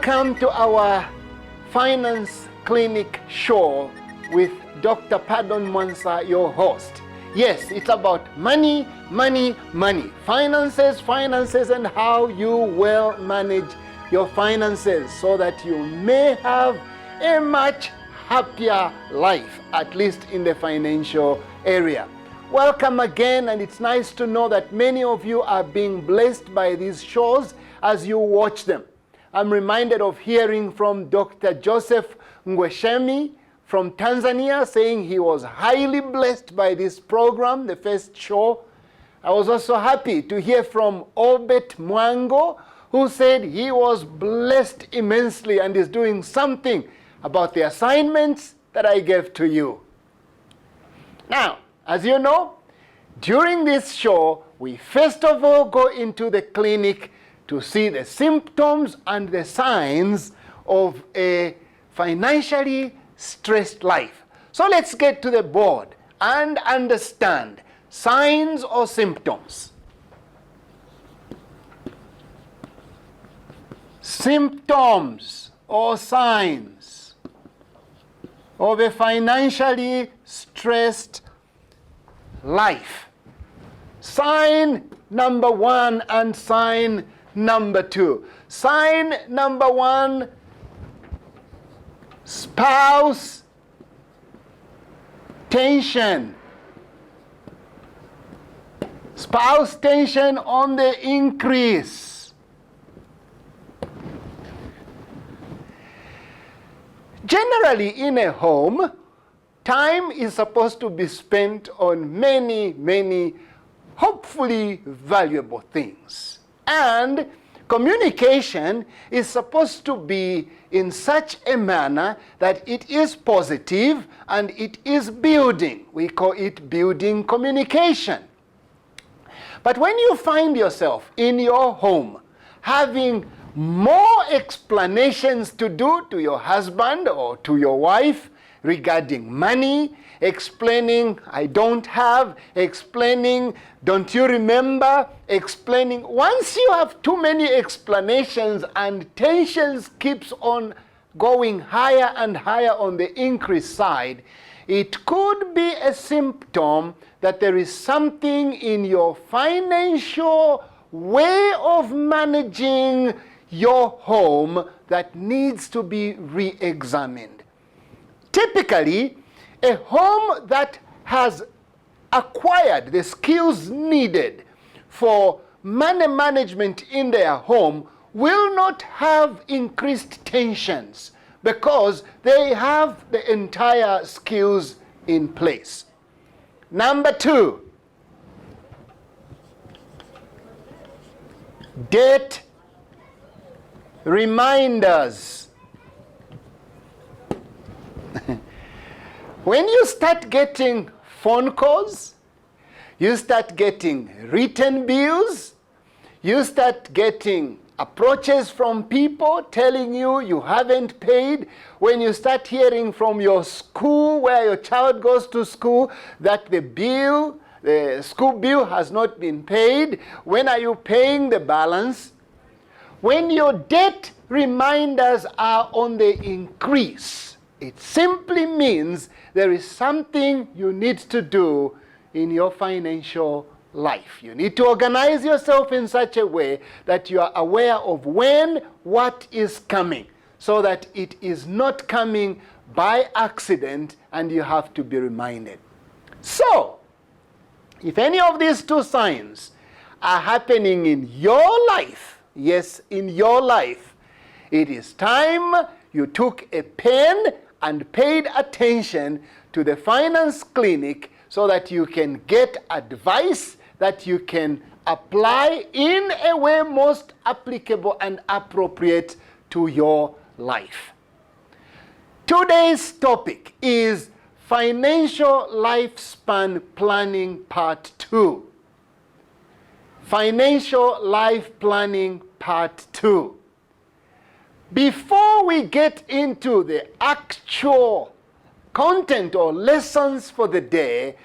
Welcome to our Finance Clinic show with Dr. Pardon Mwansa, your host. Yes, it's about money, money, money. Finances, finances, and how you will manage your finances so that you may have a much happier life, at least in the financial area. Welcome again, and it's nice to know that many of you are being blessed by these shows as you watch them. I'm reminded of hearing from Dr. Joseph Ngweshemi from Tanzania saying he was highly blessed by this program, the first show. I was also happy to hear from Obet Mwango, who said he was blessed immensely and is doing something about the assignments that I gave to you. Now, as you know, during this show, we first of all go into the clinic to see the symptoms and the signs of a financially stressed life. So let's get to the board and understand signs or symptoms. Symptoms or signs of a financially stressed life. Sign number 1 and sign number 2. Sign number 1, spouse tension. Spouse tension on the increase. Generally, in a home, time is supposed to be spent on many, hopefully valuable things. And communication is supposed to be in such a manner that it is positive and it is building. We call it building communication. But when you find yourself in your home having more explanations to do to your husband or to your wife regarding money, explaining, I don't have, explaining, don't you remember, explaining. Once you have too many explanations and tensions keeps on going higher and higher on the increase side, it could be a symptom that there is something in your financial way of managing your home that needs to be re-examined. Typically, a home that has acquired the skills needed for money management in their home will not have increased tensions because they have the entire skills in place. Number 2, debt reminders. When you start getting phone calls, you start getting written bills, you start getting approaches from people telling you you haven't paid, when you start hearing from your school where your child goes to school that the school bill has not been paid, when are you paying the balance? When your debt reminders are on the increase, it simply means there is something you need to do in your financial life. You need to organize yourself in such a way that you are aware of when what is coming, so that it is not coming by accident and you have to be reminded. So, if any of these 2 signs are happening in your life, yes, in your life, it is time you took a pen and paid attention to the finance clinic so that you can get advice that you can apply in a way most applicable and appropriate to your life. Today's topic is Financial Lifespan Planning Part 2. Financial Life Planning Part 2. Before we get into the actual content or lessons for the day,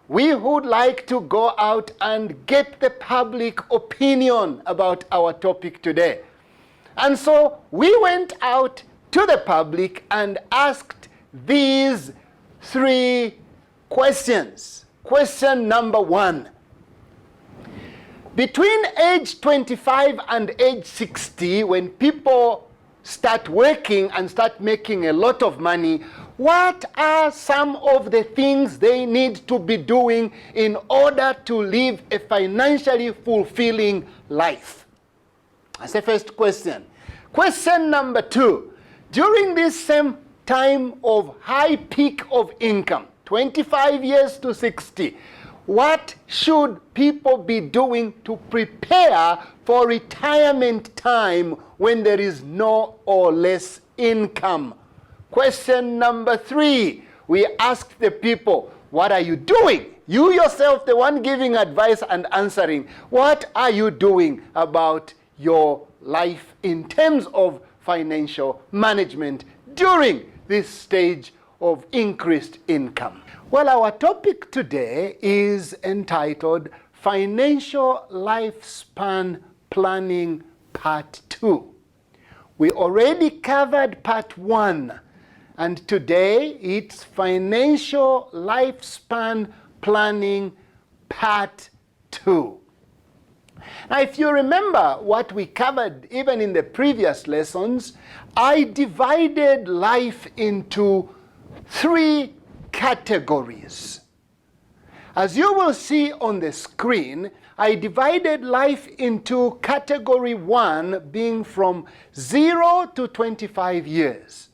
we would like to go out and get the public opinion about our topic today. And so we went out to the public and asked these 3 questions. Question number 1. Between age 25 and age 60, when people start working and start making a lot of money, what are some of the things they need to be doing in order to live a financially fulfilling life? That's the first question. Question number 2. During this same time of high peak of income, 25 years to 60, what should people be doing to prepare for retirement time when there is no or less income? Question number 3, we asked the people, what are you doing? You yourself, the one giving advice and answering, what are you doing about your life in terms of financial management during this stage of increased income? Well, our topic today is entitled Financial Lifespan Planning Part 2. We already covered Part 1, and today it's Financial Lifespan Planning Part 2. Now, if you remember what we covered even in the previous lessons, I divided life into 3 categories. As you will see on the screen, I divided life into category 1 being from 0 to 25 years.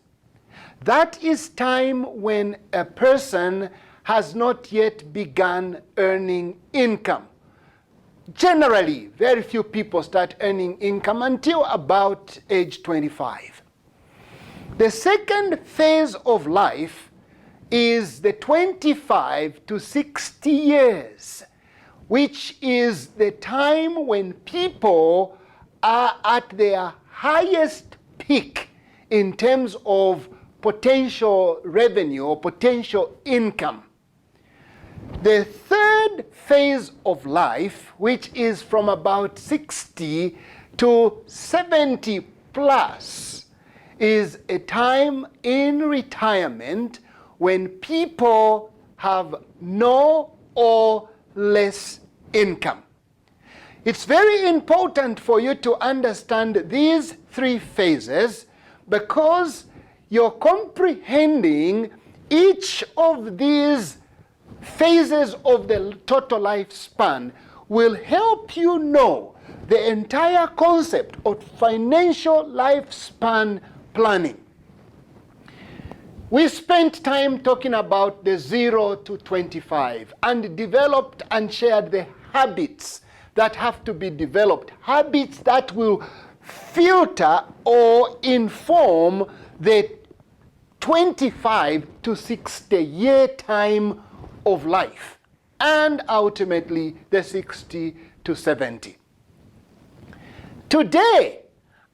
That is time when a person has not yet begun earning income. Generally, very few people start earning income until about age 25. The second phase of life is the 25 to 60 years, which is the time when people are at their highest peak in terms of potential revenue or potential income. The third phase of life, which is from about 60 to 70 plus, is a time in retirement when people have no or less income. It's very important for you to understand these 3 phases because you're comprehending each of these phases of the total lifespan will help you know the entire concept of financial lifespan planning. We spent time talking about the 0 to 25 and developed and shared the habits that have to be developed, habits that will filter or inform the 25 to 60 year time of life and ultimately the 60 to 70. Today,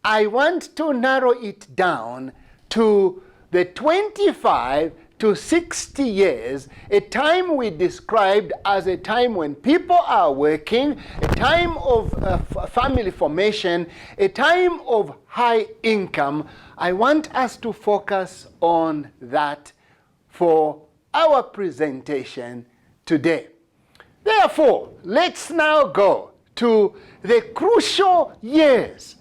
I want to narrow it down to the 25 to 60 years, a time we described as a time when people are working, a time of family formation, a time of high income. I want us to focus on that for our presentation today. Therefore, let's now go to the crucial years,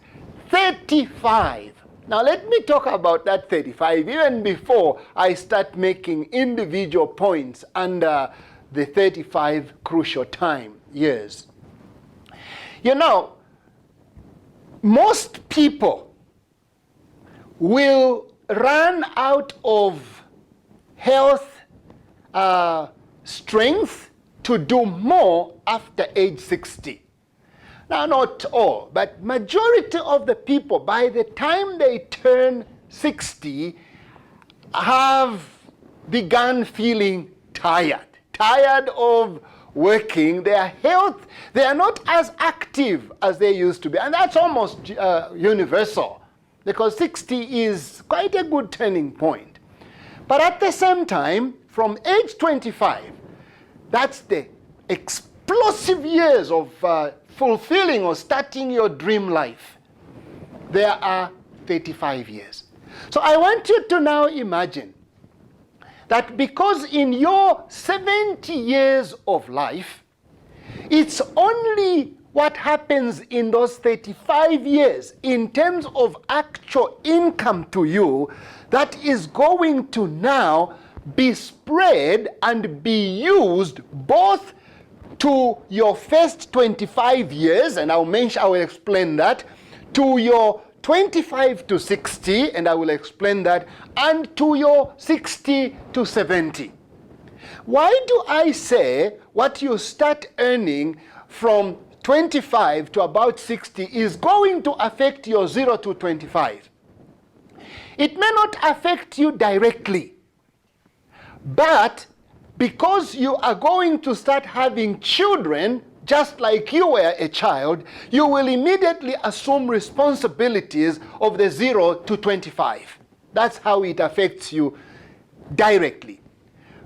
35. Now let me talk about that 35 even before I start making individual points under the 35 crucial time years. You know, most people will run out of health strength to do more after age 60. Now, not all, but majority of the people, by the time they turn 60, have begun feeling tired of working. Their health, they are not as active as they used to be. And that's almost universal, because 60 is quite a good turning point. But at the same time, from age 25, that's the explosive years of fulfilling or starting your dream life. there are 35 years. So I want you to now imagine that because in your 70 years of life, it's only what happens in those 35 years in terms of actual income to you that is going to now be spread and be used both to your first 25 years, and I will explain that, to your 25 to 60, and I will explain that, and to your 60 to 70. Why do I say what you start earning from 25 to about 60 is going to affect your 0 to 25? It may not affect you directly, but because you are going to start having children, just like you were a child, you will immediately assume responsibilities of the 0 to 25. That's how it affects you directly.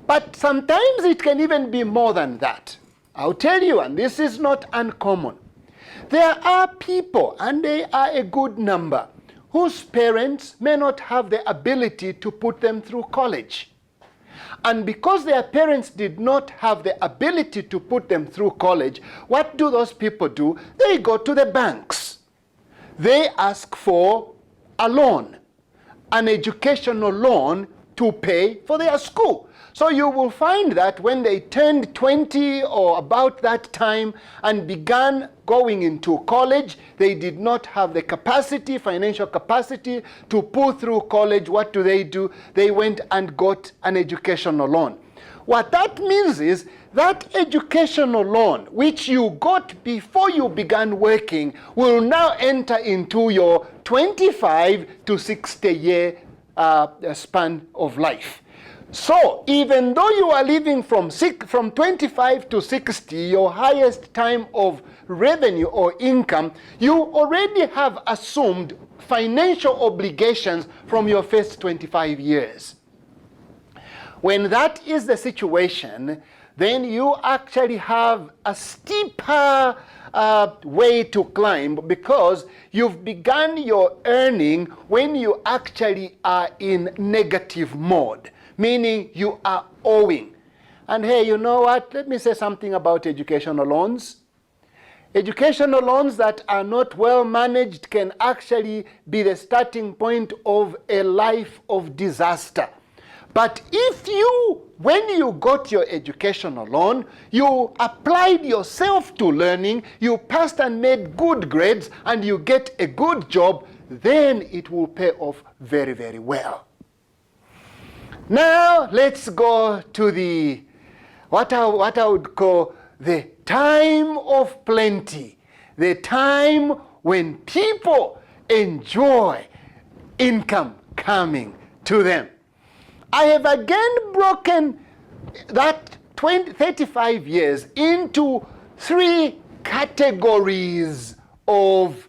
But sometimes it can even be more than that. I'll tell you, and this is not uncommon. There are people, and they are a good number, whose parents may not have the ability to put them through college. And because their parents did not have the ability to put them through college, what do those people do? They go to the banks. They ask for a loan, an educational loan to pay for their school. So you will find that when they turned 20 or about that time and began going into college, they did not have the capacity, financial capacity, to pull through college. What do? They went and got an educational loan. What that means is that educational loan, which you got before you began working, will now enter into your 25 to 60 year span of life. So even though you are living from 25 to 60, your highest time of revenue or income, you already have assumed financial obligations from your first 25 years. When that is the situation, then you actually have a steeper way to climb, because you've begun your earning when you actually are in negative mode, meaning you are owing. And hey, you know what? Let me say something about educational loans. Educational loans that are not well managed can actually be the starting point of a life of disaster. But if you, when you got your educational loan, you applied yourself to learning, you passed and made good grades, and you get a good job, then it will pay off very, very well. Now let's go to the what I would call the time of plenty, the time when people enjoy income coming to them. I have again broken that 35 years into three categories of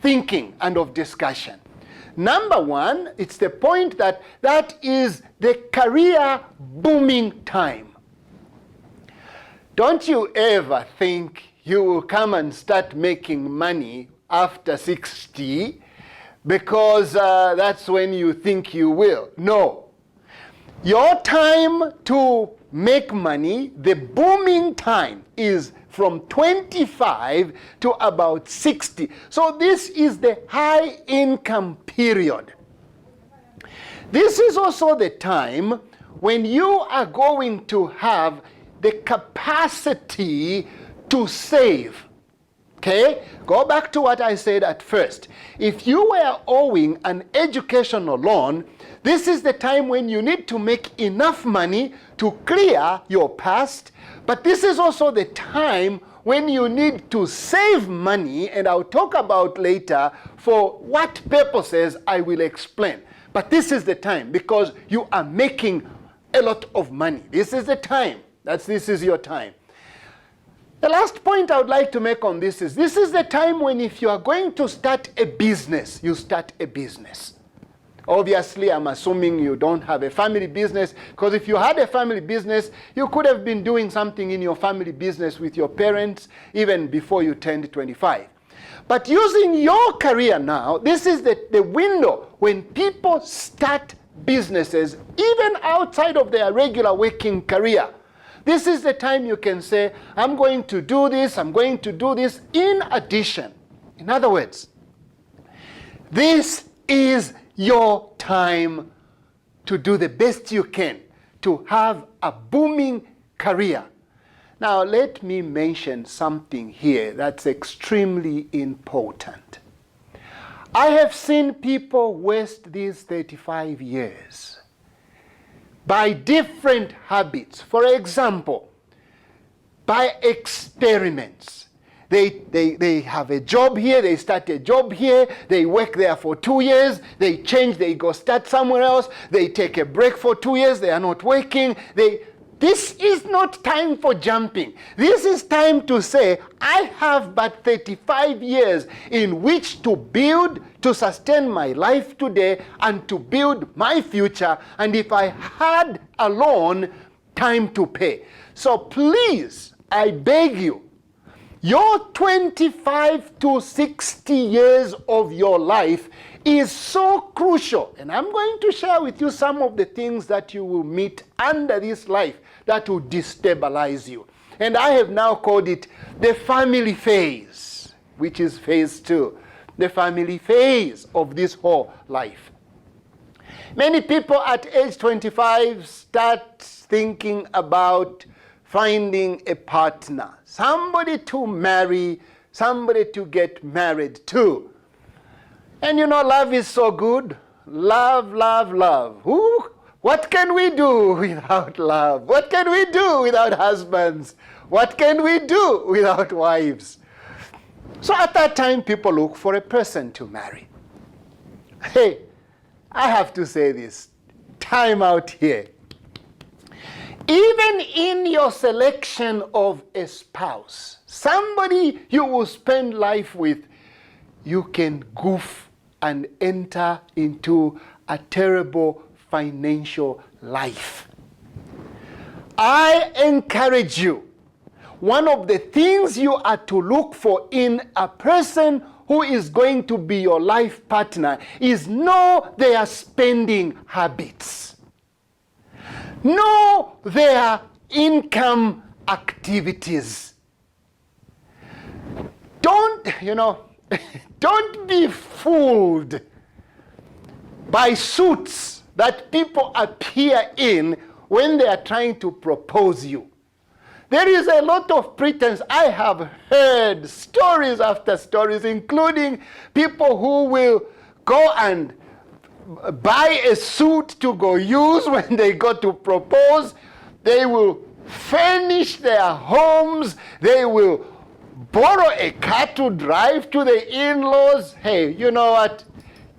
thinking and of discussion. Number one, it's the point that is the career booming time. Don't you ever think you will come and start making money after 60 because that's when you think you will. No. Your time to make money, the booming time, is from 25 to about 60. So this is the high income period. This is also the time when you are going to have the capacity to save. Okay? Go back to what I said at first. If you were owing an educational loan, this is the time when you need to make enough money to clear your past, but this is also the time when you need to save money, and I'll talk about later for what purposes I will explain. But this is the time because you are making a lot of money. This is the time. This is your time. The last point I would like to make on this is the time when if you are going to start a business, you start a business. Obviously, I'm assuming you don't have a family business, because if you had a family business, you could have been doing something in your family business with your parents even before you turned 25. But using your career now, this is the window when people start businesses, even outside of their regular working career. This is the time you can say, I'm going to do this, I'm going to do this in addition. In other words, this is your time to do the best you can to have a booming career. Now, let me mention something here that's extremely important. I have seen people waste these 35 years by different habits. For example, by experiments. They have a job here, they start a job here, they work there for 2 years, they change, they go start somewhere else, they take a break for 2 years, they are not working. This is not time for jumping. This is time to say, I have but 35 years in which to build, to sustain my life today, and to build my future. And if I had a loan, time to pay. So please, I beg you, your 25 to 60 years of your life is so crucial. And I'm going to share with you some of the things that you will meet under this life that will destabilize you. And I have now called it the family phase, which is phase 2. The family phase of this whole life. Many people at age 25 start thinking about finding a partner, somebody to marry, somebody to get married to. And you know, love is so good. Love, love, love. What can we do without love? What can we do without husbands? What can we do without wives? So at that time, people look for a person to marry. Hey, I have to say this. Time out here. Even in your selection of a spouse, somebody you will spend life with, you can goof and enter into a terrible financial life. I encourage you, one of the things you are to look for in a person who is going to be your life partner is know their spending habits. Know their income activities. Don't be fooled by suits that people appear in when they are trying to propose you. There is a lot of pretense. I have heard stories after stories, including people who will go and buy a suit to go use when they go to propose. They will furnish their homes. They will borrow a car to drive to the in-laws. Hey, you know what?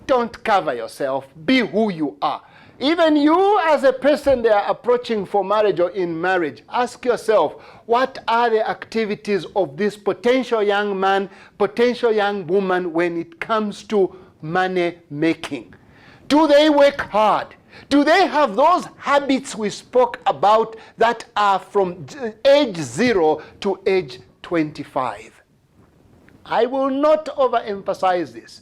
Don't cover yourself. Be who you are. Even you as a person they are approaching for marriage or in marriage, ask yourself, what are the activities of this potential young man, potential young woman when it comes to money making? Do they work hard? Do they have those habits we spoke about that are from age 0 to age 25? I will not overemphasize this.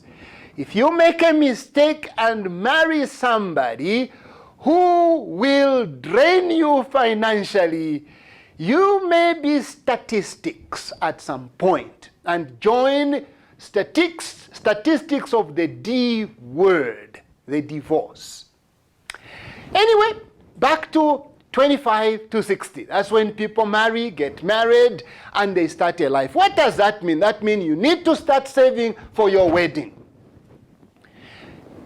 If you make a mistake and marry somebody who will drain you financially, you may be statistics at some point and join statistics of the D word, the divorce. Anyway, back to 25 to 60. That's when people marry, get married, and they start a life. What does that mean? That means you need to start saving for your wedding.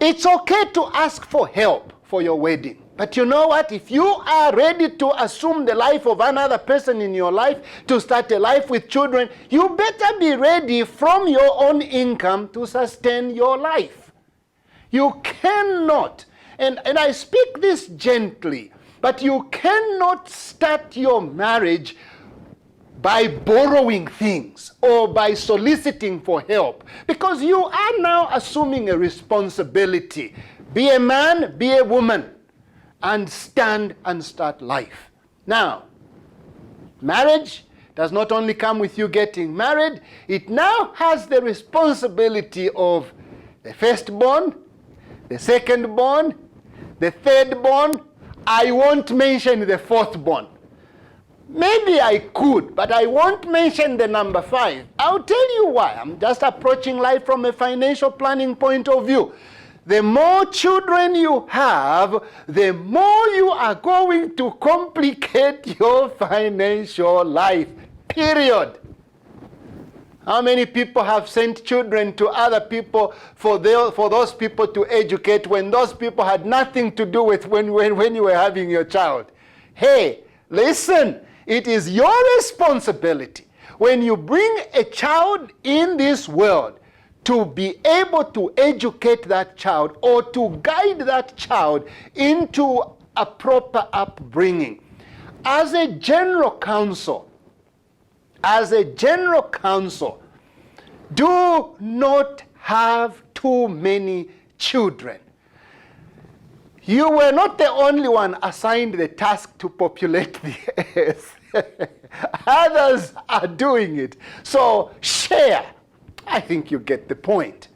It's okay to ask for help for your wedding. But you know what? If you are ready to assume the life of another person in your life, to start a life with children, you better be ready from your own income to sustain your life. You cannot, and I speak this gently, but you cannot start your marriage by borrowing things or by soliciting for help, because you are now assuming a responsibility. Be a man, be a woman, and stand and start life. Now, marriage does not only come with you getting married, it now has the responsibility of the firstborn, the secondborn, the thirdborn. I won't mention the fourthborn. Maybe I could, but I won't mention the number 5. I'll tell you why. I'm just approaching life from a financial planning point of view. The more children you have, the more you are going to complicate your financial life, period. How many people have sent children to other people for those people to educate when those people had nothing to do with when you were having your child? Hey, listen, it is your responsibility when you bring a child in this world to be able to educate that child or to guide that child into a proper upbringing. As a general counsel, do not have too many children. You were not the only one assigned the task to populate the earth. Others are doing it. So share. I think you get the point.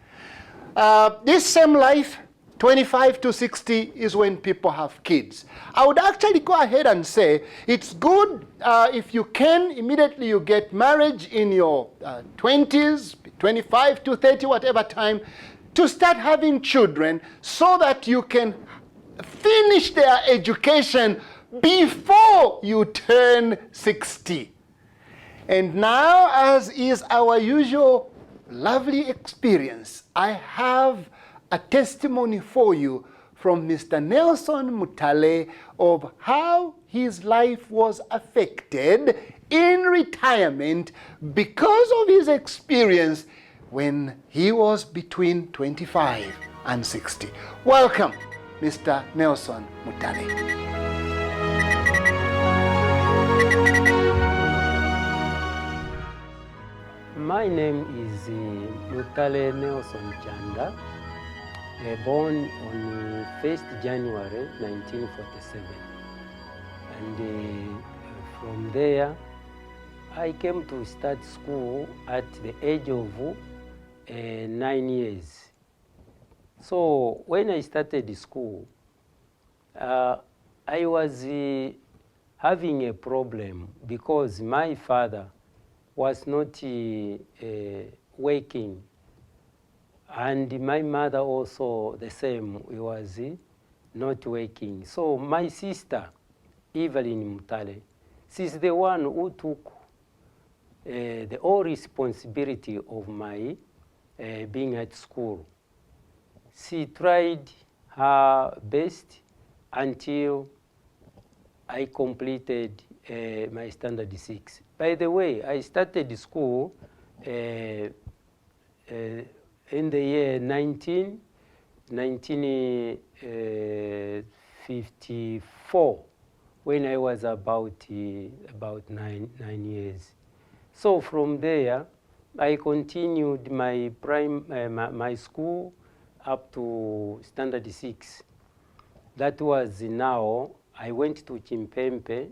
This same life, 25 to 60, is when people have kids. I would actually go ahead and say it's good if you can, immediately you get married in your 20s, 25 to 30, whatever time, to start having children so that you can finish their education before you turn 60. And now, as is our usual lovely experience, I have a testimony for you from Mr. Nelson Mutale of how his life was affected in retirement because of his experience when he was between 25 and 60. Welcome, Mr. Nelson Mutale. My name is Mutale Nelson Chanda, born on 1st January 1947. And from there, I came to start school at the age of 9 years. So when I started school, I was having a problem because my father was not working, and my mother also the same, was not working. So my sister, Evelyn Mutale, she's the one who took the whole responsibility of my being at school. She tried her best until I completed my standard 6. By the way, I started school in the year 1954, when I was about 9 years. So from there, I continued my my school up to standard 6. That was now, I went to Chimpempe.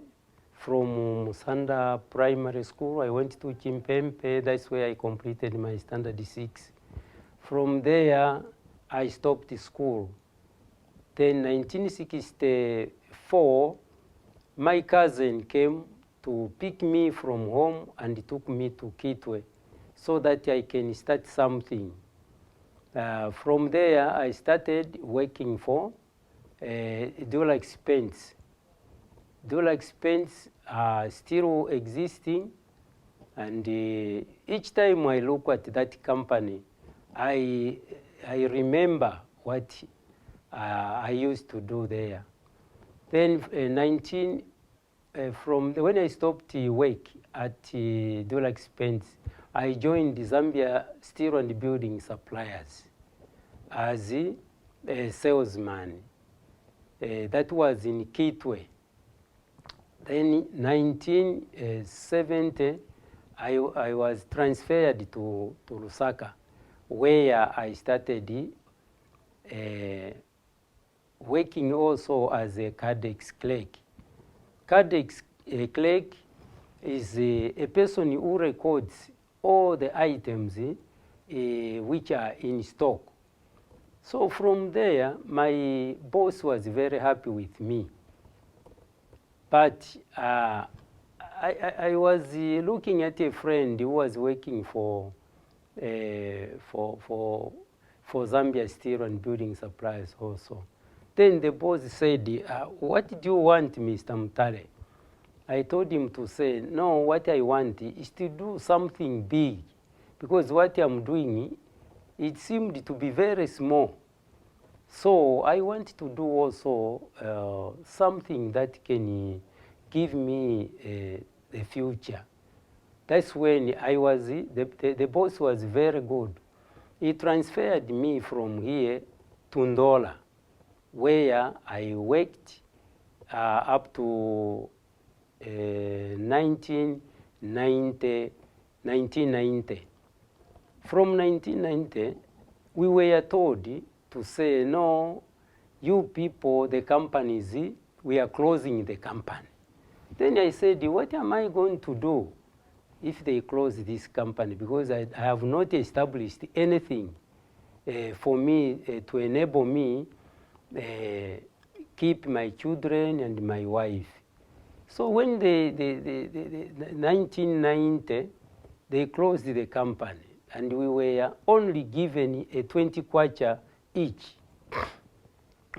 From Musanda Primary School, I went to Chimpempe. That's where I completed my standard 6. From there, I stopped school. Then 1964, my cousin came to pick me from home and took me to Kitwe so that I can start something. From there, I started working for Dollar Expense. Dollar Expense are still existing, and each time I look at that company, I remember what I used to do there. Then when I stopped work at Dollar Expense, I joined the Zambia Steel and Building Suppliers as a salesman. That was in Kitwe. Then 1970, I was transferred to Lusaka, where I started working also as a CADEX clerk. CADEX clerk is a person who records all the items which are in stock. So from there, my boss was very happy with me. But I was looking at a friend who was working for Zambia Steel and Building Supplies also. Then the boss said, what do you want, Mr. Mutale? I told him to say, no, what I want is to do something big, because what I'm doing, it seemed to be very small. So I want to do also something that can give me a future. That's when I was, the boss was very good. He transferred me from here to Ndola, where I worked up to 1990. From 1990, we were told to say, no, you people, the companies, we are closing the company. Then I said, what am I going to do if they close this company? Because I have not established anything for me to enable me keep my children and my wife. So when the 1990, they closed the company, and we were only given a 20 kwacha each.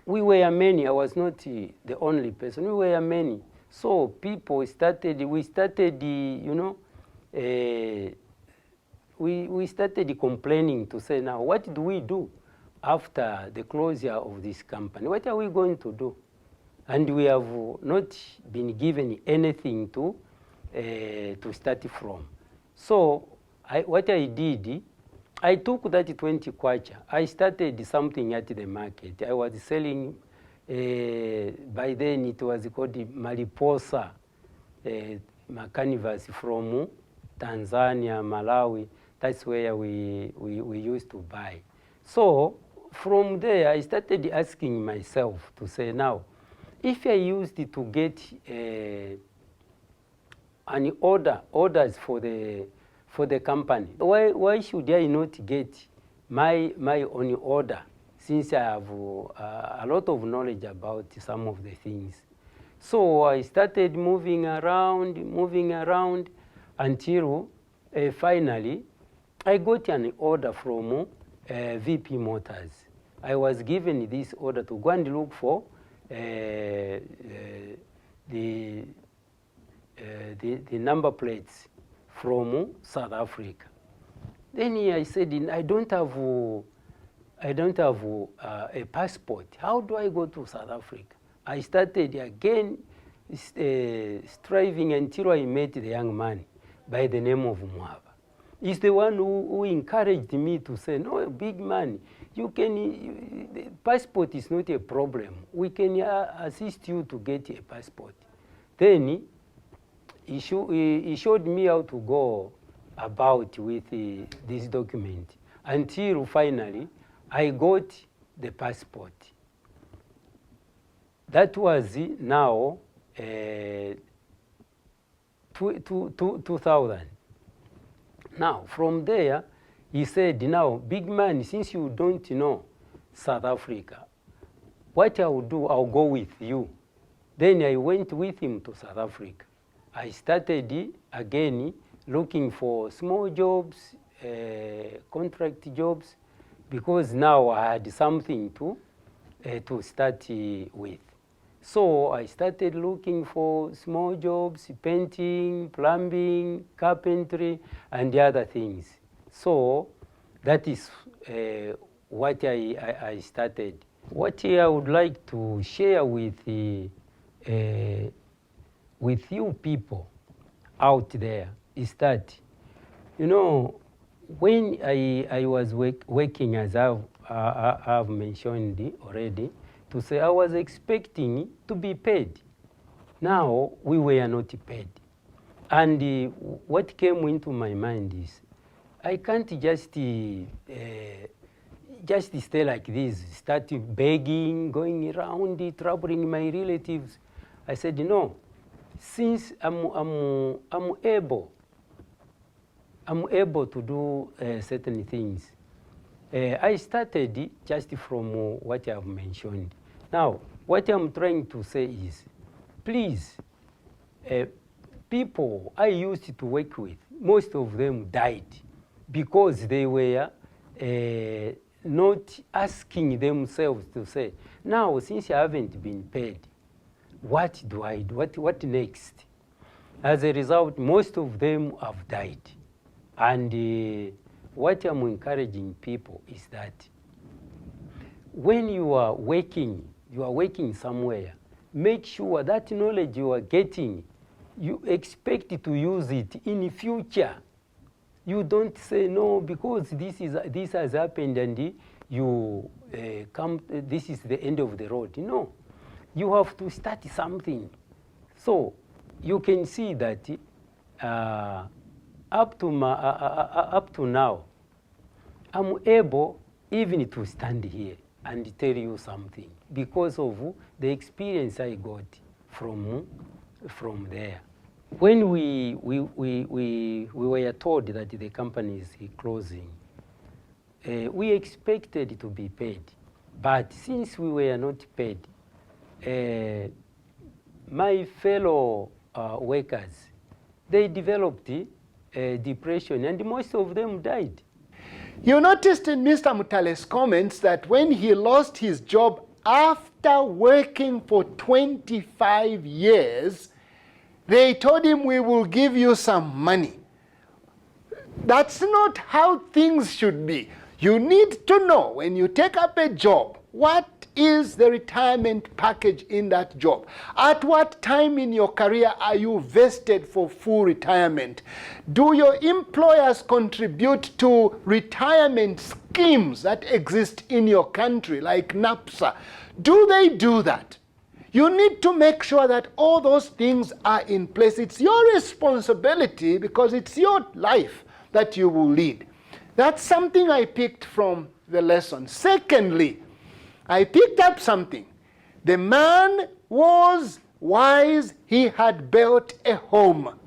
We were many. I was not the only person. We were many. So people started, we started complaining to say, now, what do we do after the closure of this company? What are we going to do? And we have not been given anything to start from. So what I did, I took that 20 kwacha. I started something at the market. I was selling, by then it was called Mariposa canvas from Tanzania, Malawi. That's where we used to buy. So from there, I started asking myself to say, now, if I used it to get an orders for the company, why should I not get my own order, since I have a lot of knowledge about some of the things? So I started moving around until finally I got an order from VP Motors. I was given this order to go and look for the number plates from South Africa. Then I said, I don't have a passport. How do I go to South Africa? I started again striving until I met the young man by the name of Mwaba. He's the one who encouraged me to say, no, big man, you can, the passport is not a problem. We can assist you to get a passport. Then he showed me how to go about with this document until finally I got the passport. That was now 2000. Now, from there, he said, now, big man, since you don't know South Africa, what I will do, I'll go with you. Then I went with him to South Africa. I started again looking for small jobs, contract jobs, because now I had something to start with. So I started looking for small jobs, painting, plumbing, carpentry, and the other things. So that is what I started. What I would like to share with you people out there is that, you know, when I was working, as I've mentioned already, to say I was expecting to be paid. Now we were not paid. And what came into my mind is, I can't just stay like this, start begging, going around, troubling my relatives. I said, no, since I'm able to do certain things, I started just from what I've mentioned. Now, what I'm trying to say is, please, people I used to work with, most of them died because they were not asking themselves to say, now, since I haven't been paid, what do I do? What next? As a result, most of them have died. And what I'm encouraging people is that when you are working somewhere, make sure that knowledge you are getting, you expect to use it in the future. You don't say no because this has happened and you this is the end of the road. No, you have to start something. So you can see that up to now, I'm able even to stand here and tell you something because of the experience I got from there. When we were told that the company is closing, we expected to be paid. But since we were not paid, my fellow workers, they developed depression, and most of them died. You noticed in Mr. Mutale's comments that when he lost his job after working for 25 years, they told him, we will give you some money. That's not how things should be. You need to know when you take up a job, what is the retirement package in that job? At what time in your career are you vested for full retirement? Do your employers contribute to retirement schemes that exist in your country, like NAPSA? Do they do that? You need to make sure that all those things are in place. It's your responsibility because it's your life that you will lead. That's something I picked from the lesson. Secondly, I picked up something. The man was wise. He had built a home.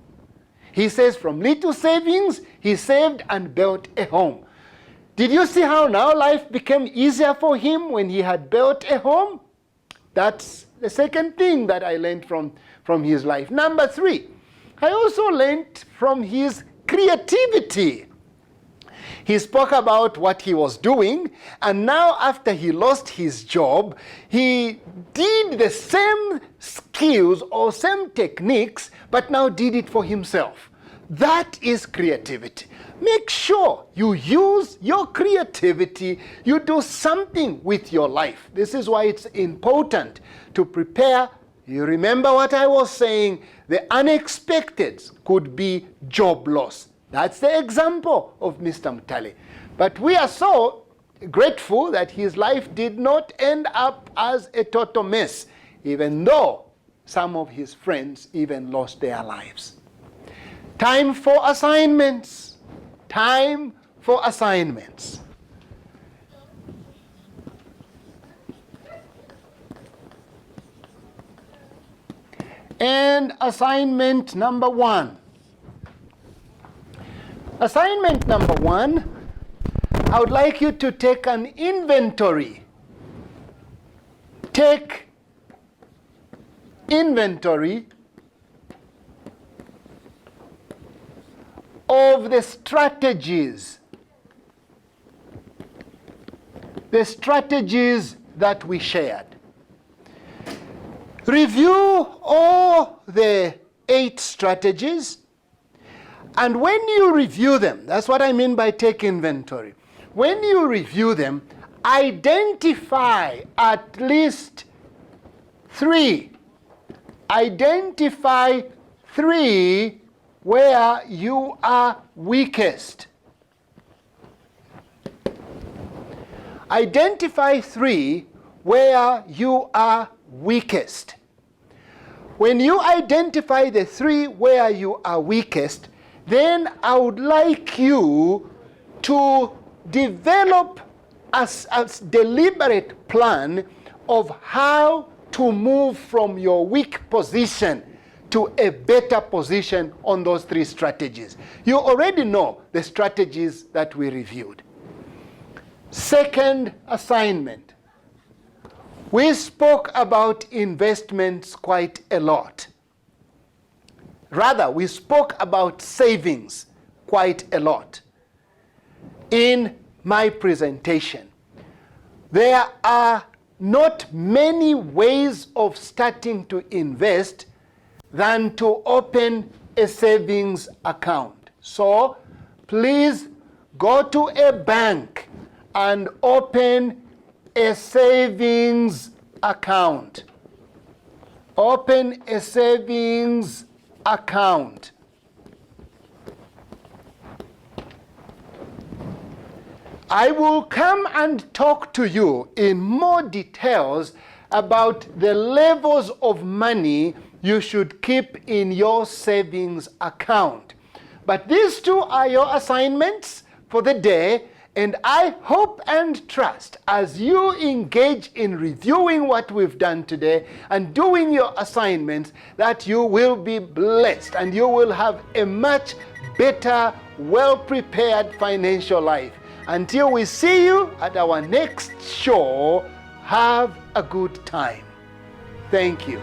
He says from little savings, he saved and built a home. Did you see how now life became easier for him when he had built a home? That's the second thing that I learned from his life. Number 3, I also learned from his creativity. He spoke about what he was doing, and now after he lost his job, he did the same skills or same techniques, but now did it for himself. That is creativity. Make sure you use your creativity. You do something with your life. This is why it's important to prepare. You remember what I was saying? The unexpected could be job loss. That's the example of Mr. Mutale. But we are so grateful that his life did not end up as a total mess, even though some of his friends even lost their lives. Time for assignments. Time for assignments. And assignment number 1. Assignment number 1, I would like you to take an inventory. Take inventory of the strategies that we shared. Review all the 8 strategies. And when you review them, that's what I mean by take inventory. When you review them, identify at least 3. Identify 3 where you are weakest. Identify 3 where you are weakest. When you identify the 3 where you are weakest, then I would like you to develop a deliberate plan of how to move from your weak position to a better position on those 3 strategies. You already know the strategies that we reviewed. Second assignment. We spoke about investments quite a lot. Rather, we spoke about savings quite a lot in my presentation. There are not many ways of starting to invest than to open a savings account. So please go to a bank and open a savings account. Open a savings account. I will come and talk to you in more details about the levels of money you should keep in your savings account. But these 2 are your assignments for the day, and I hope and trust as you engage in reviewing what we've done today and doing your assignments that you will be blessed and you will have a much better, well-prepared financial life. Until we see you at our next show, have a good time. Thank you.